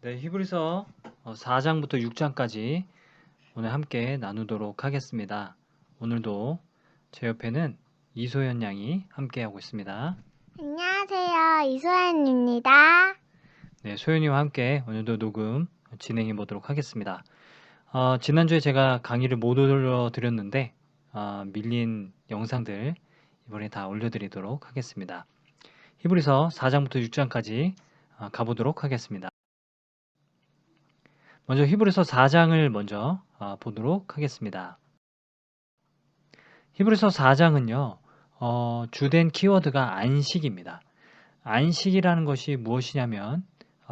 네, 히브리서 4장부터 6장까지 오늘 함께 나누도록 하겠습니다. 오늘도 제 옆에는 이소연 양이 함께하고 있습니다. 안녕하세요. 이소연입니다. 네, 소연이와 함께 오늘도 녹음 진행해 보도록 하겠습니다. 지난주에 제가 강의를 못 올려드렸는데 밀린 영상들 이번에 다 올려드리도록 하겠습니다. 히브리서 4장부터 6장까지 가보도록 하겠습니다. 먼저 히브리서 4장을 먼저 보도록 하겠습니다. 히브리서 4장은요, 주된 키워드가 안식입니다. 안식이라는 것이 무엇이냐면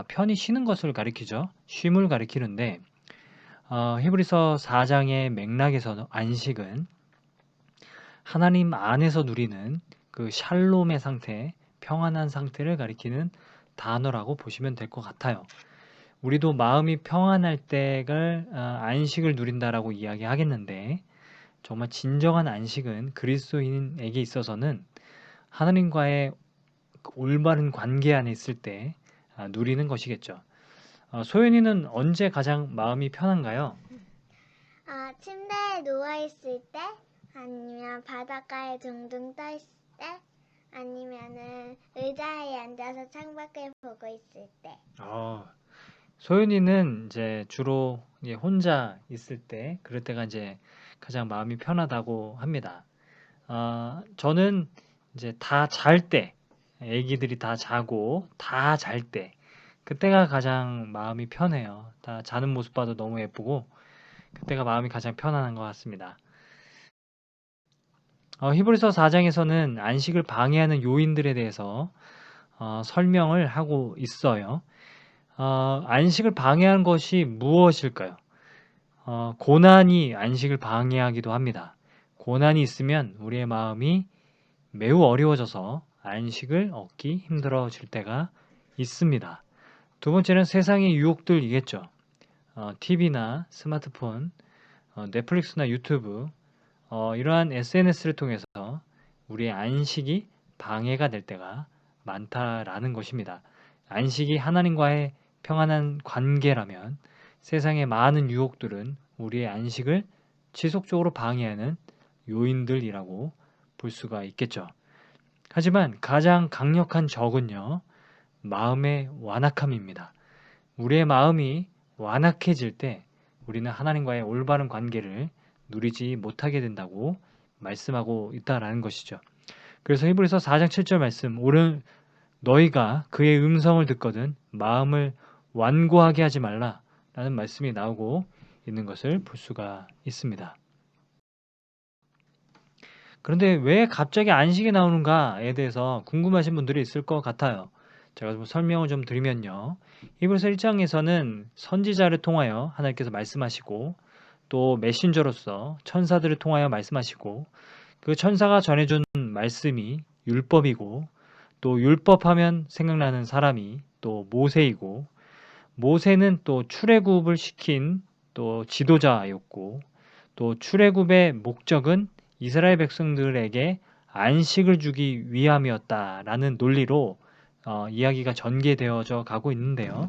편히 쉬는 것을 가리키죠. 쉼을 가리키는데 히브리서 4장의 맥락에서 안식은 하나님 안에서 누리는 그 샬롬의 상태, 평안한 상태를 가리키는 단어라고 보시면 될 것 같아요. 우리도 마음이 평안할 때를 안식을 누린다라고 이야기하겠는데 정말 진정한 안식은 그리스도인에게 있어서는 하나님과의 올바른 관계 안에 있을 때 누리는 것이겠죠. 소연이는 언제 가장 마음이 편한가요? 침대에 누워있을 때, 아니면 바닷가에 둥둥 떠있을 때, 아니면은 의자에 앉아서 창밖을 보고 있을 때. 소연이는 이제 주로 혼자 있을 때, 그럴 때가 이제 가장 마음이 편하다고 합니다. 저는 이제 다 잘 때, 애기들이 다 자고 다 잘 때, 그때가 가장 마음이 편해요. 다 자는 모습 봐도 너무 예쁘고, 그때가 마음이 가장 편안한 것 같습니다. 히브리서 4장에서는 안식을 방해하는 요인들에 대해서 설명을 하고 있어요. 안식을 방해하는 것이 무엇일까요? 고난이 안식을 방해하기도 합니다. 고난이 있으면 우리의 마음이 매우 어려워져서 안식을 얻기 힘들어질 때가 있습니다. 두 번째는 세상의 유혹들이겠죠. TV나 스마트폰, 넷플릭스나 유튜브, 이러한 SNS를 통해서 우리의 안식이 방해가 될 때가 많다라는 것입니다. 안식이 하나님과의 평안한 관계라면 세상의 많은 유혹들은 우리의 안식을 지속적으로 방해하는 요인들이라고 볼 수가 있겠죠. 하지만 가장 강력한 적은요, 마음의 완악함입니다. 우리의 마음이 완악해질 때 우리는 하나님과의 올바른 관계를 누리지 못하게 된다고 말씀하고 있다라는 것이죠. 그래서 히브리서 4장 7절 말씀, 오늘 너희가 그의 음성을 듣거든 마음을 완고하게 하지 말라 라는 말씀이 나오고 있는 것을 볼 수가 있습니다. 그런데 왜 갑자기 안식이 나오는가에 대해서 궁금하신 분들이 있을 것 같아요. 제가 좀 설명을 좀 드리면요. 히브리서 1장에서는 선지자를 통하여 하나님께서 말씀하시고 또 메신저로서 천사들을 통하여 말씀하시고 그 천사가 전해준 말씀이 율법이고 또 율법하면 생각나는 사람이 또 모세이고 모세는 또 출애굽을 시킨 또 지도자였고 또 출애굽의 목적은 이스라엘 백성들에게 안식을 주기 위함이었다라는 논리로 이야기가 전개되어져 가고 있는데요.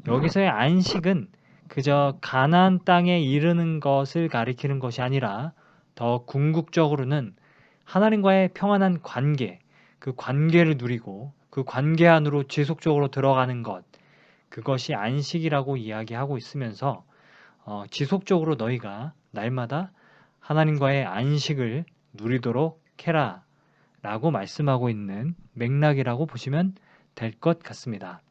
여기서의 안식은 그저 가나안 땅에 이르는 것을 가리키는 것이 아니라 더 궁극적으로는 하나님과의 평안한 관계, 그 관계를 누리고 그 관계 안으로 지속적으로 들어가는 것, 그것이 안식이라고 이야기하고 있으면서 지속적으로 너희가 날마다 하나님과의 안식을 누리도록 해라 라고 말씀하고 있는 맥락이라고 보시면 될 것 같습니다.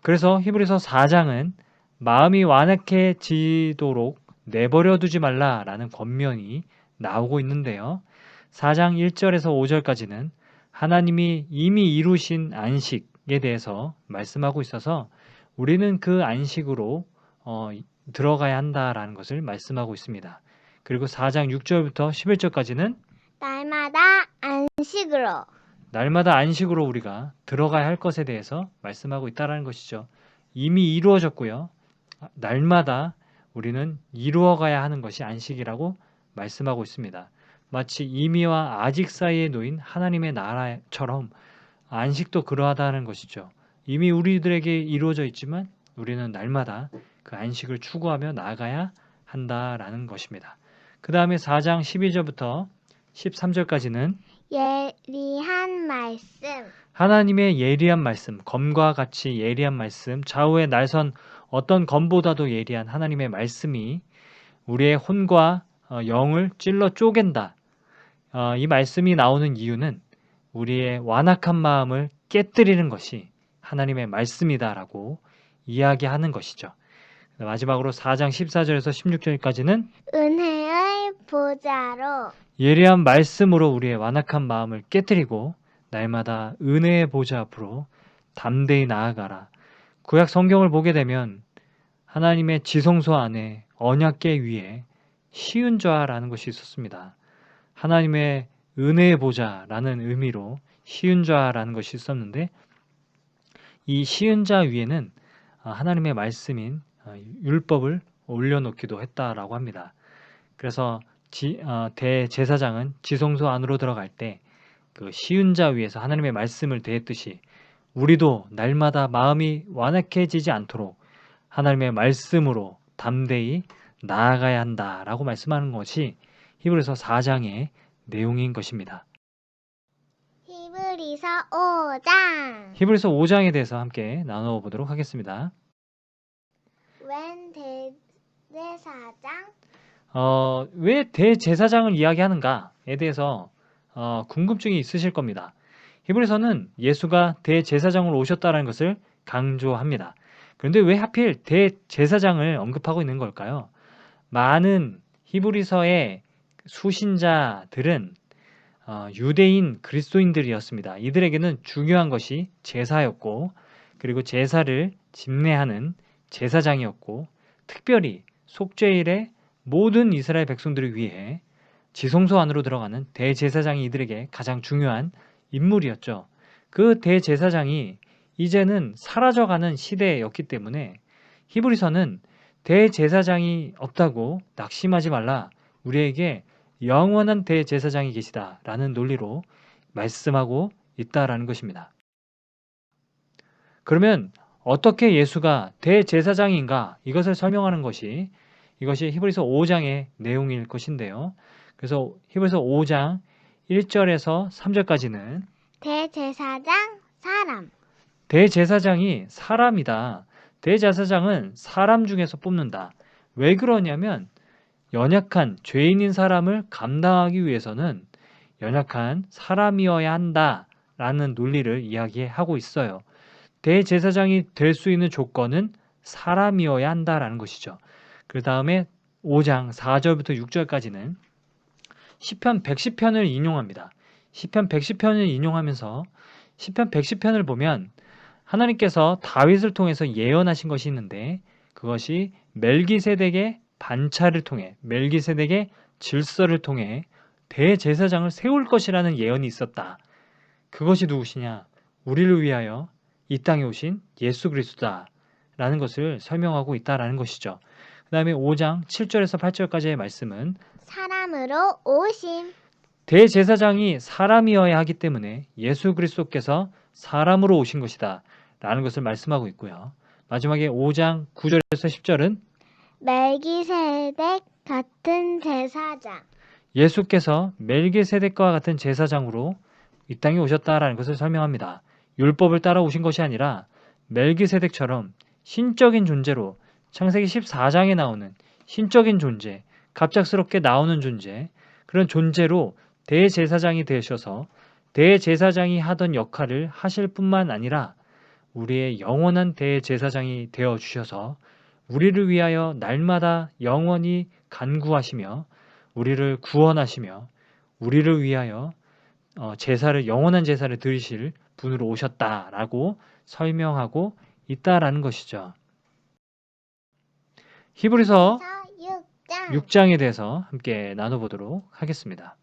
그래서 히브리서 4장은 마음이 완악해지도록 내버려 두지 말라라는 권면이 나오고 있는데요. 4장 1절에서 5절까지는 하나님이 이미 이루신 안식에 대해서 말씀하고 있어서 우리는 그 안식으로 들어가야 한다라는 것을 말씀하고 있습니다. 그리고 4장 6절부터 11절까지는 날마다 안식으로 우리가 들어가야 할 것에 대해서 말씀하고 있다는 것이죠. 이미 이루어졌고요. 날마다 우리는 이루어가야 하는 것이 안식이라고 말씀하고 있습니다. 마치 이미와 아직 사이에 놓인 하나님의 나라처럼 안식도 그러하다는 것이죠. 이미 우리들에게 이루어져 있지만 우리는 날마다 그 안식을 추구하며 나아가야 한다라는 것입니다. 그 다음에 4장 12절부터 13절까지는 예리한 말씀. 하나님의 예리한 말씀, 검과 같이 예리한 말씀, 좌우의 날선 어떤 검보다도 예리한 하나님의 말씀이 우리의 혼과 영을 찔러 쪼갠다. 이 말씀이 나오는 이유는 우리의 완악한 마음을 깨뜨리는 것이 하나님의 말씀이다라고 이야기하는 것이죠. 마지막으로 4장 14절에서 16절까지는 은혜의 보좌로. 예리한 말씀으로 우리의 완악한 마음을 깨뜨리고 날마다 은혜의 보좌 앞으로 담대히 나아가라. 구약 성경을 보게 되면 하나님의 지성소 안에 언약궤 위에 시은 좌라는 것이 있었습니다. 하나님의 은혜의 보좌라는 의미로 시은 좌라는 것이 있었는데 이 시은 좌 위에는 하나님의 말씀인 율법을 올려놓기도 했다라고 합니다. 그래서 대제사장은 지성소 안으로 들어갈 때 그 시은 좌 위에서 하나님의 말씀을 대했듯이 우리도 날마다 마음이 완악해지지 않도록 하나님의 말씀으로 담대히 나아가야 한다라고 말씀하는 것이 히브리서 4장의 내용인 것입니다. 히브리서 5장. 히브리서 5장에 대해서 함께 나눠보도록 하겠습니다. 웬 대제사장? 왜 대제사장을 이야기하는가에 대해서 궁금증이 있으실 겁니다. 히브리서는 예수가 대제사장으로 오셨다는 것을 강조합니다. 그런데 왜 하필 대제사장을 언급하고 있는 걸까요? 많은 히브리서의 수신자들은 유대인 그리스도인들이었습니다. 이들에게는 중요한 것이 제사였고 그리고 제사를 집례하는 제사장이었고 특별히 속죄일에 모든 이스라엘 백성들을 위해 지성소 안으로 들어가는 대제사장이 이들에게 가장 중요한 인물이었죠. 그 대제사장이 이제는 사라져가는 시대였기 때문에 히브리서는 대제사장이 없다고 낙심하지 말라. 우리에게 영원한 대제사장이 계시다라는 논리로 말씀하고 있다라는 것입니다. 그러면 어떻게 예수가 대제사장인가? 이것을 설명하는 것이 이것이 히브리서 5장의 내용일 것인데요. 그래서 히브리서 5장 1절에서 3절까지는 대제사장 사람. 대제사장이 사람이다. 대제사장은 사람 중에서 뽑는다. 왜 그러냐면 연약한 죄인인 사람을 감당하기 위해서는 연약한 사람이어야 한다라는 논리를 이야기하고 있어요. 대제사장이 될 수 있는 조건은 사람이어야 한다라는 것이죠. 그 다음에 5장 4절부터 6절까지는 시편 110편을 인용합니다. 시편 110편을 인용하면서 시편 110편을 보면 하나님께서 다윗을 통해서 예언하신 것이 있는데 그것이 멜기세덱의 반차를 통해 멜기세덱의 질서를 통해 대제사장을 세울 것이라는 예언이 있었다. 그것이 누구시냐? 우리를 위하여 이 땅에 오신 예수 그리스도다라는 것을 설명하고 있다라는 것이죠. 그 다음에 5장 7절에서 8절까지의 말씀은 사람으로 오심. 대제사장이 사람이어야 하기 때문에 예수 그리스도께서 사람으로 오신 것이다 라는 것을 말씀하고 있고요. 마지막에 5장 9절에서 10절은 멜기세덱 같은 제사장. 예수께서 멜기세덱과 같은 제사장으로 이 땅에 오셨다라는 것을 설명합니다. 율법을 따라 오신 것이 아니라 멜기세덱처럼 신적인 존재로 창세기 14장에 나오는 신적인 존재, 갑작스럽게 나오는 존재, 그런 존재로 대제사장이 되셔서 대제사장이 하던 역할을 하실 뿐만 아니라 우리의 영원한 대제사장이 되어 주셔서 우리를 위하여 날마다 영원히 간구하시며 우리를 구원하시며 우리를 위하여 영원한 제사를 드리실 분으로 오셨다라고 설명하고 있다라는 것이죠. 히브리서 6장. 6장에 대해서 함께 나눠보도록 하겠습니다.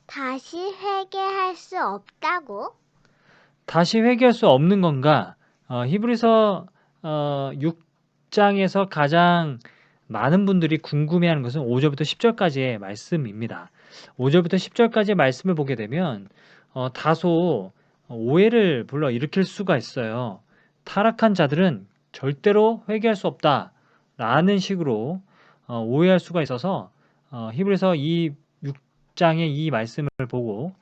다시 회개할 수 없다고? 다시 회개할 수 없는 건가? 히브리서 6장에서 가장 많은 분들이 궁금해하는 것은 5절부터 10절까지의 말씀입니다. 5절부터 10절까지의 말씀을 보게 되면 다소 오해를 불러일으킬 수가 있어요. 타락한 자들은 절대로 회개할 수 없다라는 식으로 오해할 수가 있어서 히브리서 이 6장의 이 말씀을 보고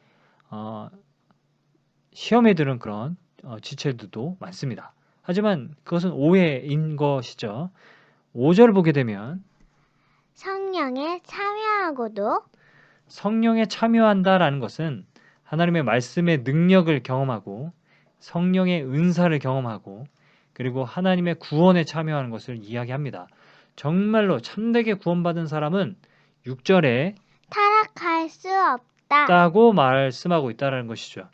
시험에 드는 그런 지체들도 많습니다. 하지만 그것은 오해인 것이죠. 5절을 보게 되면 성령에 참여하고도 성령에 참여한다라는 것은 하나님의 말씀의 능력을 경험하고 성령의 은사를 경험하고 그리고 하나님의 구원에 참여하는 것을 이야기합니다. 정말로 참되게 구원받은 사람은 6절에 타락할 수 없다. 있다고 말씀하고 있다는 것이죠.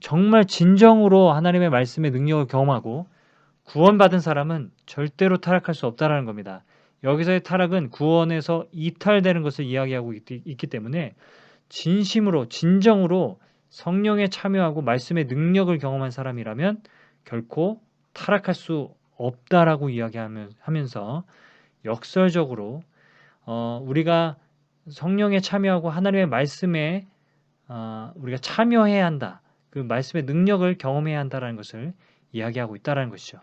정말 진정으로 하나님의 말씀의 능력을 경험하고 구원받은 사람은 절대로 타락할 수 없다는 겁니다. 여기서의 타락은 구원에서 이탈되는 것을 이야기하고 있기 때문에 진심으로 진정으로 성령에 참여하고 말씀의 능력을 경험한 사람이라면 결코 타락할 수 없다라고 이야기하면서 역설적으로 우리가 성령에 참여하고 하나님의 말씀에 우리가 참여해야 한다. 그 말씀의 능력을 경험해야 한다라는 것을 이야기하고 있다라는 것이죠.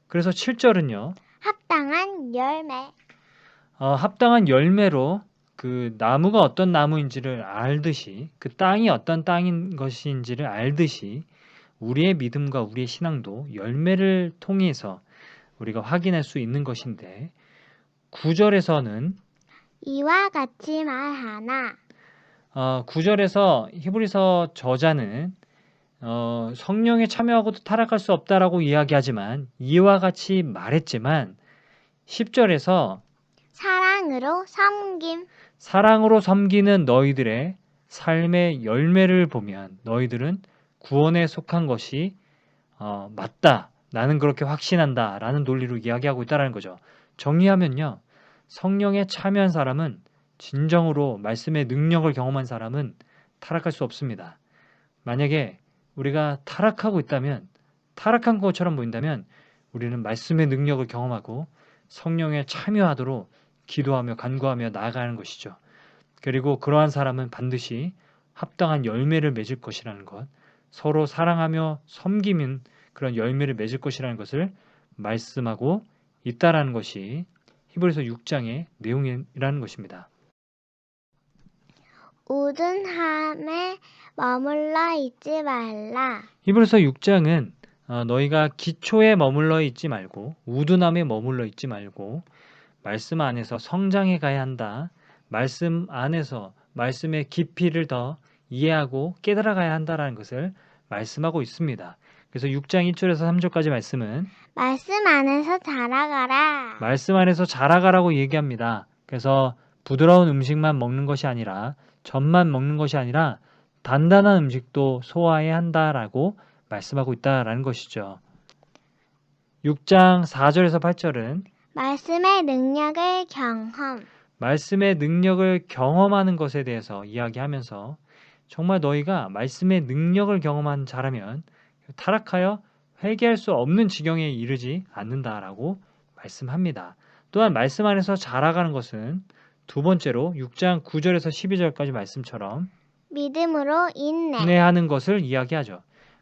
그래서 7절은요. 합당한 열매. 합당한 열매로 그 나무가 어떤 나무인지를 알듯이 그 땅이 어떤 땅인 것인지를 알듯이 우리의 믿음과 우리의 신앙도 열매를 통해서 우리가 확인할 수 있는 것인데 9절에서는 이와 같이 말하나 9절에서 히브리서 저자는 성령에 참여하고도 타락할 수 없다라고 이야기하지만 이와 같이 말했지만 10절에서 사랑으로 섬김. 사랑으로 섬기는 너희들의 삶의 열매를 보면 너희들은 구원에 속한 것이 맞다. 나는 그렇게 확신한다. 라는 논리로 이야기하고 있다는 거죠. 정리하면요. 성령에 참여한 사람은 진정으로 말씀의 능력을 경험한 사람은 타락할 수 없습니다. 만약에 우리가 타락하고 있다면 타락한 것처럼 보인다면 우리는 말씀의 능력을 경험하고 성령에 참여하도록 기도하며 간구하며 나아가는 것이죠. 그리고 그러한 사람은 반드시 합당한 열매를 맺을 것이라는 것, 서로 사랑하며 섬기는 그런 열매를 맺을 것이라는 것을 말씀하고 있다라는 것이 히브리서 6장의 내용이라는 것입니다. 우둔함에 머물러 있지 말라. 히브리서 6장은 너희가 기초에 머물러 있지 말고 우둔함에 머물러 있지 말고 말씀 안에서 성장해 가야 한다. 말씀 안에서 말씀의 깊이를 더 이해하고 깨달아가야 한다라는 것을 말씀하고 있습니다. 그래서 6장 1절에서 3절까지 말씀은 말씀 안에서 자라가라. 말씀 안에서 자라가라고 얘기합니다. 그래서 부드러운 음식만 먹는 것이 아니라 젖만 먹는 것이 아니라 단단한 음식도 소화해야 한다라고 말씀하고 있다라는 것이죠. 6장 4절에서 8절은 말씀의 능력을 경험. 말씀의 능력을 경험하는 것에 대해서 이야기하면서 정말 너희가 말씀의 능력을 경험한 자라면 타락하여 회개할 수 없는 지경에 이르지 않는다라고 말씀합니다. 또한 말씀 안에서 자라가는 것은 두 번째로 6장 9절에서 12절까지 말씀처럼 믿음으로 인내. 인내하는 것을 이야기하죠.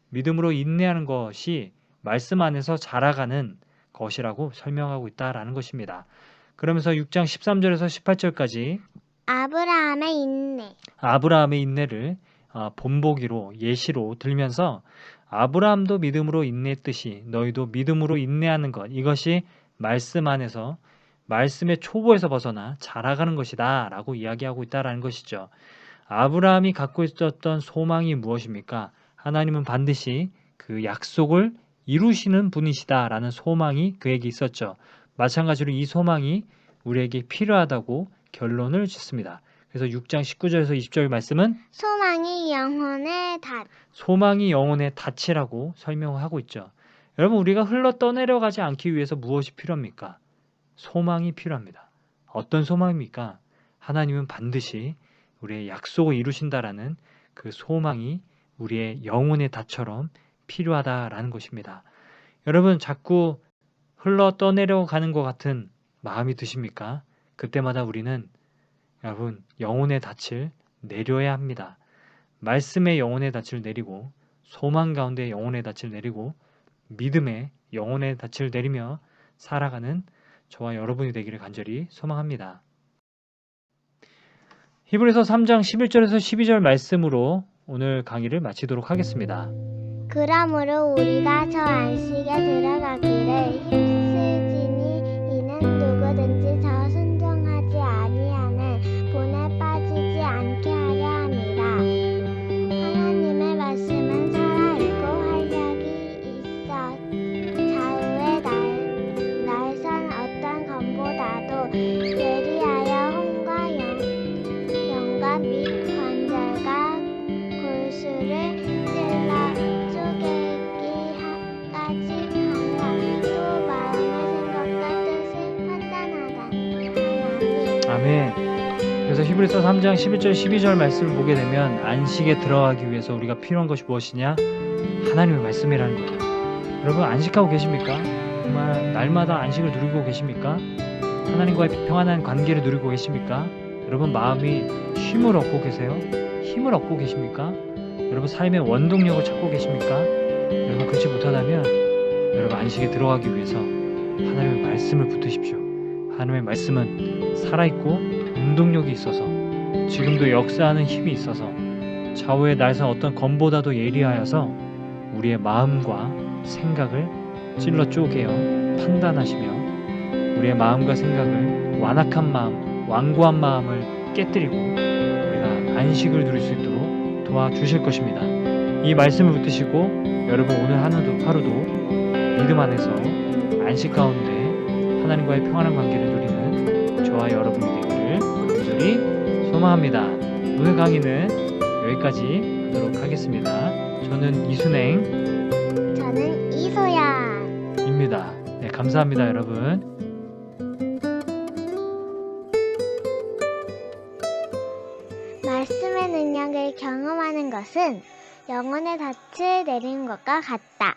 믿음으로 인내하는 것이 말씀 안에서 자라가는 것이라고 설명하고 있다라는 것입니다. 그러면서 6장 13절에서 18절까지 아브라함의 인내. 아브라함의 인내를 본보기로 예시로 들면서 아브라함도 믿음으로 인내했듯이 너희도 믿음으로 인내하는 것 이것이 말씀 안에서 말씀의 초보에서 벗어나 자라가는 것이다 라고 이야기하고 있다라는 것이죠. 아브라함이 갖고 있었던 소망이 무엇입니까? 하나님은 반드시 그 약속을 이루시는 분이시다라는 소망이 그에게 있었죠. 마찬가지로 이 소망이 우리에게 필요하다고 결론을 짓습니다. 그래서 6장 19절에서 20절 말씀은 소망이 영혼의 닷. 소망이 영혼의 닻이라고 설명하고 있죠. 여러분 우리가 흘러 떠내려가지 않기 위해서 무엇이 필요합니까? 소망이 필요합니다. 어떤 소망입니까? 하나님은 반드시 우리의 약속을 이루신다라는 그 소망이 우리의 영혼의 닷처럼 필요하다라는 것입니다. 여러분 자꾸 흘러 떠내려가는 것 같은 마음이 드십니까? 그때마다 우리는 여러분 영혼의 닻을 내려야 합니다. 말씀의 영혼의 닻을 내리고 소망 가운데 영혼의 닻을 내리고 믿음에 영혼의 닻을 내리며 살아가는 저와 여러분이 되기를 간절히 소망합니다. 히브리서 3장 11절에서 12절 말씀으로 오늘 강의를 마치도록 하겠습니다. 그러므로 우리가 저 안식에 들어가기를 힘쓰지니 이는 누구든지 저 순종하지 아니하는 본에 빠지지 않게 하려 함이라. 하나님의 말씀은 살아있고 활력이 있어 좌우에 날선 어떤 검보다도 예리하여 혼과 영과 및 관절과 골수를 찔러 쪼개기까지 하며 또 마음의 생각과 뜻을 판단하나니. 아멘. 그래서 히브리서 3장 11절 12절 말씀을 보게 되면 안식에 들어가기 위해서 우리가 필요한 것이 무엇이냐? 하나님의 말씀이라는 거예요. 여러분 안식하고 계십니까? 정말 날마다 안식을 누리고 계십니까? 하나님과의 평안한 관계를 누리고 계십니까? 여러분 마음이 쉼을 얻고 계세요? 힘을 얻고 계십니까? 여러분 삶의 원동력을 찾고 계십니까? 여러분 그렇지 못하다면 여러분 안식에 들어가기 위해서 하나님의 말씀을 붙드십시오. 하나님의 말씀은 살아있고 운동력이 있어서 지금도 역사하는 힘이 있어서 좌우의 날선 어떤 검보다도 예리하여서 우리의 마음과 생각을 찔러 쪼개어 판단하시며 우리의 마음과 생각을 완악한 마음, 완고한 마음을 깨뜨리고 우리가 안식을 누릴 수 있도록 도와주실 것입니다. 이 말씀을 붙드시고 여러분 오늘 하루도 믿음 안에서 안식 가운데 하나님과의 평안한 관계를 누리는 저와 여러분이 되기를 간절히 소망합니다. 오늘 강의는 여기까지 하도록 하겠습니다. 저는 이순행 저는 이소연입니다. 네, 감사합니다, 여러분. 말씀의 능력을 경험하는 것은 영혼의 닻을 내리는 것과 같다.